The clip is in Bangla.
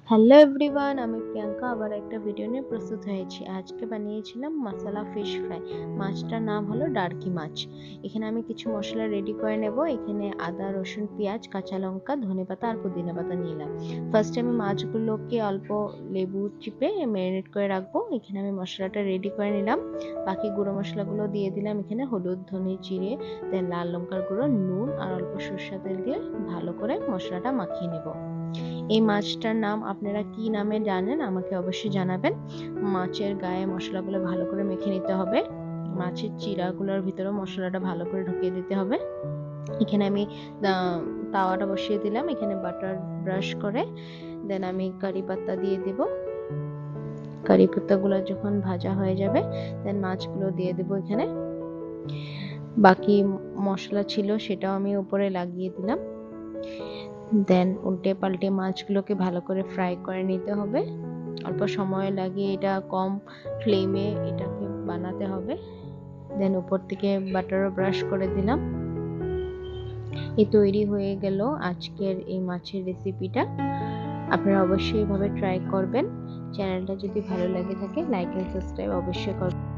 হ্যালো এভরিওয়ান, আমি প্রিয়াঙ্কা আবার একটা ভিডিও নিয়ে প্রস্তুত হয়েছি। আজকে বানিয়েছিলাম মশলা ফিশ ফ্রাই। মাছটার নাম হলো ডার্কি মাছ। এখানে আমি কিছু মশলা রেডি করে নেব। এখানে আদা, রসুন, পেঁয়াজ, কাঁচা লঙ্কা, ধনেপাতা আর পুদিনা পাতা নিলাম। ফার্স্টে আমি মাছগুলোকে অল্প লেবু চিপে ম্যারিনেট করে রাখবো। এখানে আমি মশলাটা রেডি করে নিলাম। বাকি গুঁড়ো মশলাগুলো দিয়ে দিলাম। এখানে হলুদ, ধনে, জিরে, দেন লাল লঙ্কার গুঁড়ো, নুন আর অল্প সরষের তেল দিয়ে ভালো করে মশলাটা মাখিয়ে নেব। এই মাছটার নাম আপনারা কি নামে জানেন আমাকে অবশ্যই জানাবেন। মাছের গায়ে মশলাগুলো ভালো করে মেখে নিতে হবে। মাছের চিরাগুলোর ভিতরে মশলাটা ভালো করে ঢুকিয়ে দিতে হবে। এখানে আমি তাওয়াটা বসিয়ে দিলাম। এখানে বাটার ব্রাশ করে দেন আমি কারি পাতা দিয়ে দেব। কারি পাতাগুলো যখন ভাজা হয়ে যাবে দেন মাছগুলো দিয়ে দেব। এখানে বাকি মশলা ছিল সেটাও আমি উপরে লাগিয়ে দিলাম। দেন উল্টে পাল্টে মাছগুলোকে ভালো করে ফ্রাই করে নিতে হবে। অল্প সময় লাগে, এটা কম ফ্লেমে এটাকে বানাতে হবে। দেন উপর থেকে বাটারও ব্রাশ করে দিলাম। এই তৈরি হয়ে গেল আজকের এই মাছের রেসিপিটা। আপনারা অবশ্যই এভাবে ট্রাই করবেন। চ্যানেলটা যদি ভালো লাগে থাকে লাইক এন্ড সাবস্ক্রাইব অবশ্যই করবেন।